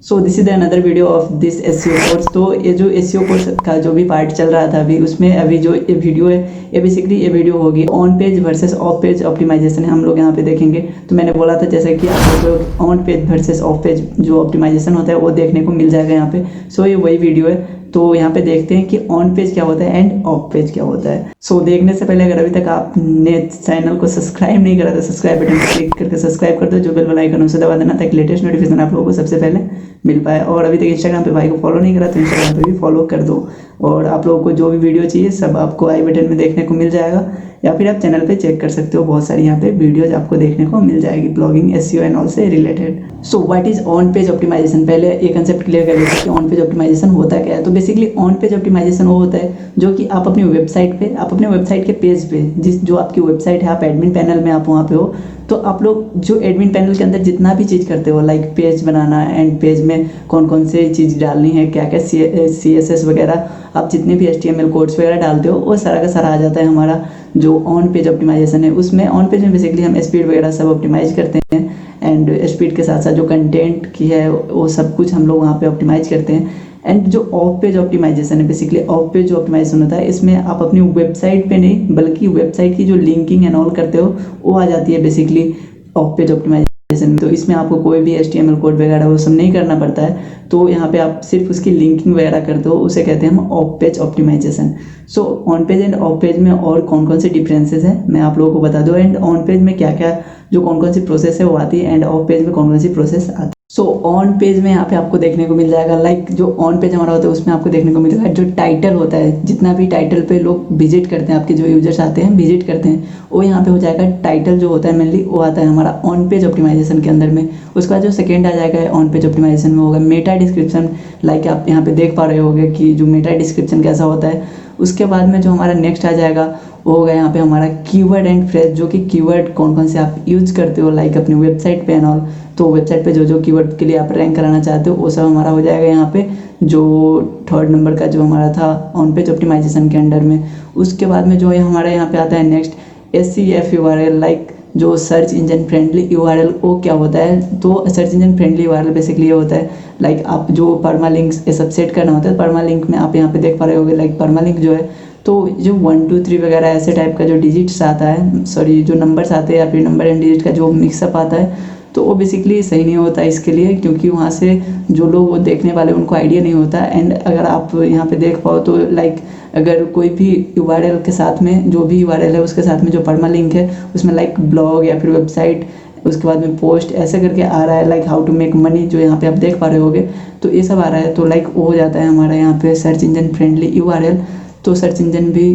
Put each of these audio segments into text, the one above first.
So this is another video of this SEO course. तो ये जो एसईओ कोर्स का जो भी पार्ट चल रहा था अभी, उसमें अभी जो ये वीडियो है, ये बेसिकली ये वीडियो होगी on page versus off page optimization हम लोग यहाँ पे देखेंगे। तो मैंने बोला था जैसे कि आप लोग on page versus off page जो ऑप्टिमाइजेशन होता है वो देखने को मिल जाएगा यहाँ पे। सो ये वही वीडियो है। तो यहाँ पे देखते हैं कि ऑन पेज क्या होता है एंड ऑफ पेज क्या होता है। सो देखने से पहले अगर अभी तक आपने चैनल को सब्सक्राइब नहीं करा तो सब्सक्राइब बटन पर क्लिक करके सब्सक्राइब कर दो, जो बेल आइकन उसे दबा देना ताकि लेटेस्ट नोटिफिकेशन आप लोगों को सबसे पहले मिल पाए। और अभी तक इंस्टाग्राम पे भाई को फॉलो नहीं करा तो इंस्टाग्राम पे भी फॉलो कर दो। और आप लोगों को जो भी वीडियो चाहिए सब आपको आई बटन में देखने को मिल जाएगा, या फिर आप चैनल पे चेक कर सकते हो, बहुत सारी यहाँ पे वीडियोज आपको देखने को मिल जाएगी ब्लॉगिंग एसईओ एंड ऑल से related. So what is on page optimization, पहले ये कंसेप्ट क्लियर कर लेते हैं कि ऑन पेज ऑप्टिमाइजेशन होता क्या है। तो बेसिकली ऑन पेज ऑप्टिमाइजेशन वो होता है जो कि आप अपनी वेबसाइट पे, आप अपने वेबसाइट के पेज पे, जिस जो आपकी वेबसाइट है, आप एडमिन पैनल में आप वहाँ पे हो, तो आप लोग जो एडमिन पैनल के अंदर जितना भी चीज़ करते हो, like page banana and page में कौन कौन से चीज़ डालनी है, क्या क्या CSS वगैरह, आप जितने भी HTML कोड्स वगैरह डालते हो वो सारा का सारा आ जाता है हमारा जो ऑन पेज ऑप्टिमाइजेशन है उसमें। ऑन पेज में बेसिकली हम स्पीड वगैरह सब ऑप्टिमाइज करते हैं एंड स्पीड के साथ साथ जो कंटेंट की है वो सब कुछ हम लोग वहाँ पे ऑप्टिमाइज करते हैं। एंड जो ऑफ पेज ऑप्टिमाइजेशन है, बेसिकली ऑफ पेज जो ऑप्टिमाइजेशन होता है, इसमें आप अपनी वेबसाइट पे नहीं बल्कि वेबसाइट की जो लिंकिंग एंड ऑल करते हो वो आ जाती है बेसिकली ऑफ पेज ऑप्टिमाइजेशन। तो इसमें आपको कोई भी HTML कोड वगैरह वो सब नहीं करना पड़ता है, तो यहाँ पे आप सिर्फ उसकी लिंकिंग वगैरह करते हो, उसे कहते हैं हम off page optimization. So on page and off page में और कौन कौन से डिफरेंसेस हैं मैं आप लोगों को बता दूँ, एंड ऑन पेज में क्या क्या जो कौन कौन सी प्रोसेस है वो आती है एंड ऑफ पेज में कौन कौन सी प्रोसेस आती है। सो ऑन पेज में यहाँ पे आपको देखने को मिल जाएगा, लाइक जो ऑन पेज हमारा होता है उसमें आपको देखने को मिलेगा जो टाइटल होता है, जितना भी टाइटल पे लोग विजिट करते हैं, आपके जो यूजर्स आते हैं विजिट करते हैं, वो यहाँ पे हो जाएगा टाइटल जो होता है मेनली वो आता है हमारा ऑन पेज ऑप्टिमाइजेशन के अंदर में। उसके बाद जो सेकेंड आ जाएगा ऑन पेज ऑप्टिमाइजेशन में होगा मेटा डिस्क्रिप्शन, लाइक आप यहाँ पे देख पा रहे होगे कि जो मेटा डिस्क्रिप्शन कैसा होता है। उसके बाद में जो हमारा नेक्स्ट आ जाएगा वो होगा यहाँ पे हमारा कीवर्ड एंड फ्रेज, जो कि कीवर्ड कौन कौन से आप यूज करते हो लाइक अपनी वेबसाइट पे एंड ऑल, तो वेबसाइट पे जो जो कीवर्ड के लिए आप रैंक कराना चाहते हो वो सब हमारा हो जाएगा यहाँ पे जो थर्ड नंबर का जो हमारा था ऑन पेज ऑप्टिमाइजेशन के अंडर में। उसके बाद में जो है हमारा यहाँ पे आता है नेक्स्ट SEF URL, लाइक जो सर्च इंजन फ्रेंडली URL वो क्या होता है। तो search engine friendly URL basically ये होता है लाइक आप जो परमा लिंक्स ये सब सेट करना होता है। परमा लिंक में आप यहाँ पे देख पा रहे होगे लाइक परमा लिंक जो है तो जो 1 2 3 वगैरह ऐसे टाइप का जो डिजिट्स आता है, सॉरी जो नंबर्स आते हैं या फिर नंबर एंड डिजिट का जो मिक्सअप आता है, तो वो बेसिकली सही नहीं होता इसके लिए, क्योंकि वहाँ से जो लोग वो देखने वाले उनको आइडिया नहीं होता। एंड अगर आप यहाँ पे देख पाओ तो लाइक अगर कोई भी URL के साथ में जो भी URL है उसके साथ में जो परमा लिंक है उसमें लाइक ब्लॉग या फिर वेबसाइट, उसके बाद में पोस्ट ऐसे करके आ रहा है like how to make money, जो यहाँ पे आप देख पा रहे होगे तो ये सब आ रहा है, तो लाइक वो हो जाता है हमारा यहाँ पे सर्च इंजन फ्रेंडली URL। तो सर्च इंजन भी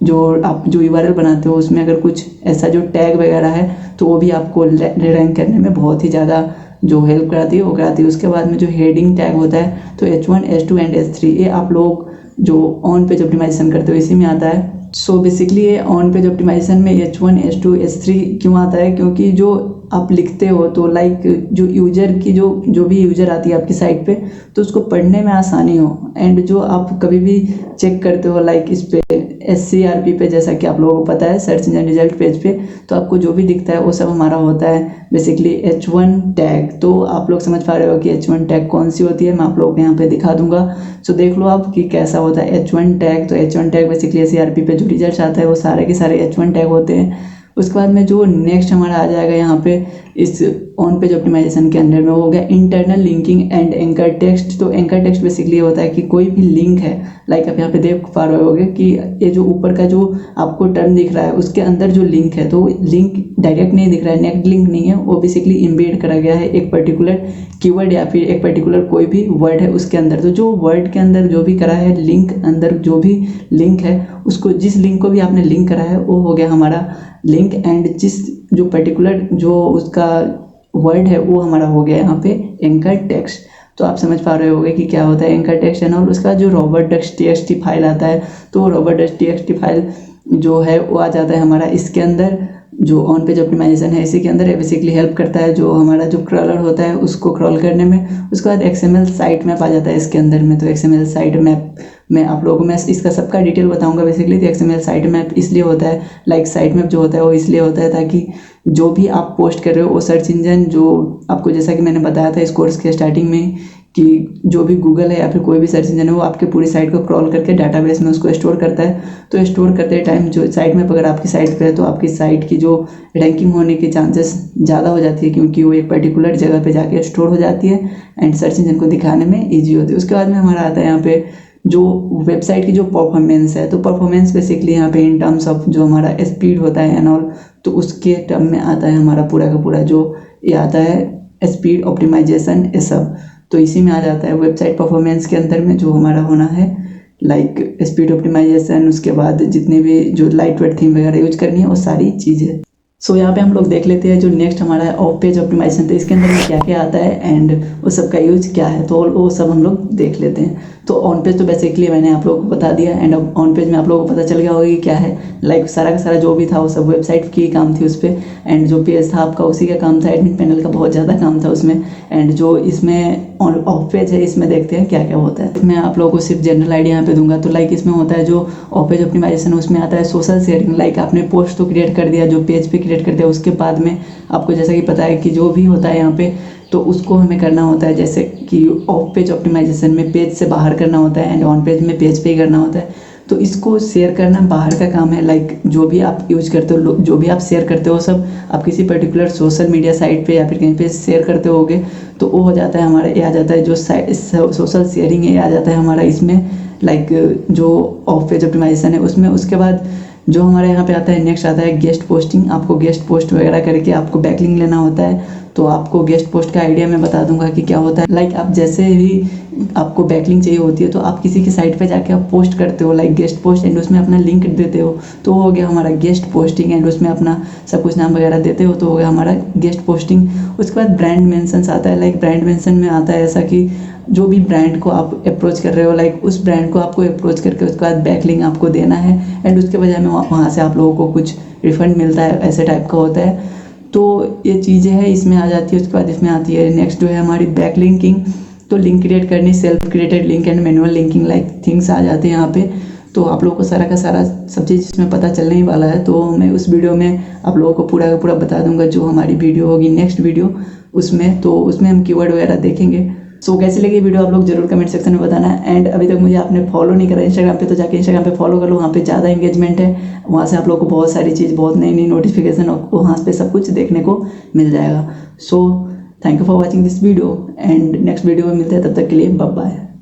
जो आप जो URL बनाते हो उसमें अगर कुछ ऐसा जो टैग वगैरह है तो वो भी आपको रैंक करने में बहुत ही ज़्यादा जो हेल्प कराती है वो कराती है। उसके बाद में जो हेडिंग टैग होता है तो H1 H2 एंड H3 ये आप लोग जो ऑन पेज ऑप्टिमाइजेशन करते हो इसी में आता है। सो बेसिकली ये ऑन पेज ऑप्टिमाइजेशन में H1 H2 H3 क्यों आता है, क्योंकि जो आप लिखते हो तो लाइक जो यूजर की जो भी यूजर आती है आपकी साइट पे तो उसको पढ़ने में आसानी हो, एंड जो आप कभी भी चेक करते हो लाइक इस पे SCRP पे, जैसा कि आप लोगों को पता है सर्च इंजन रिजल्ट पेज पे, तो आपको जो भी दिखता है वो सब हमारा होता है बेसिकली H1 टैग। तो आप लोग समझ पा रहे हो कि H1 टैग कौन सी होती है, मैं आप लोगों को यहाँ पे दिखा दूंगा। सो देख लो आप कि कैसा होता है H1 टैग। तो H1 टैग बेसिकली SCRP पे जो रिजल्ट आता है वो सारे के सारे H1 टैग होते हैं। उसके बाद में जो नेक्स्ट हमारा आ जाएगा यहाँ पे इस ऑन पेज ऑप्टिमाइजेशन के अंदर में वो हो गया internal linking and anchor text. तो एंकर टेक्स्ट बेसिकली होता है कि कोई भी लिंक है, लाइक आप यहाँ पे देख पा रहे होगे कि ये जो ऊपर का जो आपको टर्म दिख रहा है उसके अंदर जो लिंक है तो लिंक डायरेक्ट नहीं दिख रहा है, नेक्स्ट लिंक नहीं है, वो बेसिकली इम्बेड करा गया है एक पर्टिकुलर कीवर्ड या फिर एक पर्टिकुलर कोई भी वर्ड है उसके अंदर। तो जो वर्ड के अंदर जो भी करा है लिंक, अंदर जो भी लिंक है उसको, जिस लिंक को भी आपने लिंक करा है वो हो गया हमारा लिंक, एंड जिस जो पर्टिकुलर जो उसका वर्ड है वो हमारा हो गया यहाँ पे एंकर टेक्स्ट। तो आप समझ पा रहे होगे कि क्या होता है एंकर टेक्स्ट एंड और उसका जो robot.txt फाइल आता है तो robot.txt फाइल जो है वो आ जाता है हमारा इसके अंदर जो ऑन पेज ऑप्टिमाइजेशन है इसी के अंदर है, बेसिकली हेल्प करता है जो हमारा जो क्रॉलर होता है उसको क्रॉल करने में। उसके बाद XML साइट मैप आ जाता है इसके अंदर में। तो XML साइट मैप में आप लोगों को मैं इसका सबका डिटेल बताऊंगा बेसिकली। तो XML साइट मैप इसलिए होता है, लाइक साइट मैप जो होता है वो इसलिए होता है ताकि जो भी आप पोस्ट कर रहे हो वो सर्च इंजन जो आपको, जैसा कि मैंने बताया था इस कोर्स के स्टार्टिंग में कि जो भी गूगल है या फिर कोई भी सर्च इंजन है वो आपके पूरी साइट को क्रॉल करके डाटाबेस में उसको स्टोर करता है। तो स्टोर करते टाइम जो साइट में अगर आपकी साइट पे है तो आपकी साइट की जो रैंकिंग होने की चांसेस ज़्यादा हो जाती है, क्योंकि वो एक पर्टिकुलर जगह पे जाके स्टोर हो जाती है एंड सर्च इंजन को दिखाने में ईजी होती है। उसके बाद में हमारा आता है यहाँ पे जो वेबसाइट की जो परफॉर्मेंस है। तो परफॉर्मेंस बेसिकली यहाँ पे इन टर्म्स ऑफ जो हमारा स्पीड होता है एंड ऑल, तो उसके टर्म में आता है हमारा पूरा का पूरा जो ये आता है स्पीड ऑप्टिमाइजेशन, ये सब तो इसी में आ जाता है। वेबसाइट परफॉर्मेंस के अंदर में जो हमारा होना है लाइक स्पीड ऑप्टिमाइजेशन, उसके बाद जितने भी जो लाइट वेट थीम वगैरह यूज करनी है वो सारी चीज़ें। सो यहाँ पे हम लोग देख लेते हैं जो नेक्स्ट हमारा है ऑफ पेज ऑप्टिमाइजेशन। तो इसके अंदर में क्या क्या आता है एंड उस सब का यूज क्या है, तो वो सब हम लोग देख लेते हैं। तो ऑन पेज तो बेसिकली मैंने आप लोगों को बता दिया एंड अब ऑन पेज में आप लोगों को पता चल गया होगा कि क्या है। लाइक सारा का सारा जो भी था वो सब वेबसाइट की काम थी उस पर, एंड जो पेज था आपका उसी का काम था, एडमिन पैनल का बहुत ज़्यादा काम था उसमें। एंड जो इसमें ऑफ पेज है इसमें देखते हैं क्या क्या होता है। मैं आप लोगों को सिर्फ जनरल आइडिया यहाँ पे दूंगा। तो लाइक इसमें होता है जो ऑफ पेज ऑप्टिमाइजेशन, उसमें आता है सोशल शेयरिंग। लाइक आपने पोस्ट तो क्रिएट कर दिया, जो पेज पे क्रिएट कर दिया, उसके बाद में आपको जैसा कि पता है कि जो भी होता है यहाँ पे तो उसको हमें करना होता है, जैसे कि ऑफ पेज ऑप्टिमाइजेशन में पेज से बाहर करना होता है एंड ऑन पेज में पेज पे ही करना होता है। तो इसको शेयर करना बाहर का काम है। लाइक जो भी आप यूज करते हो, जो भी आप शेयर करते हो सब आप किसी पर्टिकुलर सोशल मीडिया साइट पे या फिर कहीं पे शेयर करते होगे, तो वो हो जाता है हमारा, ये आ जाता है जो सोशल शेयरिंग है, आ जाता है हमारा इसमें। लाइक जो ऑफ पेज ऑप्टिमाइजेशन है उसमें। उसके बाद जो हमारे यहाँ पे आता है नेक्स्ट आता है गेस्ट पोस्टिंग। आपको गेस्ट पोस्ट वगैरह करके आपको बैकलिंक लेना होता है। तो आपको गेस्ट पोस्ट का आइडिया मैं बता दूंगा कि क्या होता है। लाइक आप जैसे ही आपको बैकलिंक चाहिए होती है तो आप किसी की साइट पे जाके आप पोस्ट करते हो लाइक गेस्ट पोस्ट एंड उसमें अपना लिंक देते हो, तो हो गया हमारा गेस्ट पोस्टिंग एंड उसमें अपना सब कुछ नाम वगैरह देते हो, तो हो गया हमारा गेस्ट पोस्टिंग। उसके बाद ब्रांड मेंशंस आता है। लाइक ब्रांड मेंशन में आता है ऐसा कि जो भी ब्रांड को आप अप्रोच कर रहे हो, लाइक उस ब्रांड को आपको अप्रोच करके उसके बाद बैकलिंक आपको देना है एंड उसके बजाय में वहाँ से आप लोगों को कुछ रिफंड मिलता है, ऐसे टाइप का होता है। तो ये चीज़ें हैं इसमें आ जाती है। उसके बाद इसमें आती है नेक्स्ट जो है हमारी बैक लिंकिंग। तो लिंक क्रिएट करनी, self created link and manual linking like things आ जाते हैं यहाँ पे। तो आप लोगों को सारा का सारा सब चीज़ इसमें पता चलने ही वाला है। तो मैं उस वीडियो में आप लोगों को पूरा का पूरा बता दूंगा, जो हमारी वीडियो होगी नेक्स्ट वीडियो उसमें। तो उसमें हम कीवर्ड वगैरह देखेंगे। सो कैसी लगी वीडियो आप लोग जरूर कमेंट सेक्शन में बताना है। एंड अभी तक मुझे आपने फॉलो नहीं करा इंस्टाग्राम पे, तो जाके इंस्टाग्राम पे फॉलो कर लो, वहाँ पे ज़्यादा एंगेजमेंट है। वहाँ से आप लोग को बहुत सारी चीज़, बहुत नई नई नोटिफिकेशन वहाँ पे सब कुछ देखने को मिल जाएगा। So thank you for watching this video and next video में मिलते हैं, तब तक के लिए बाय बाय।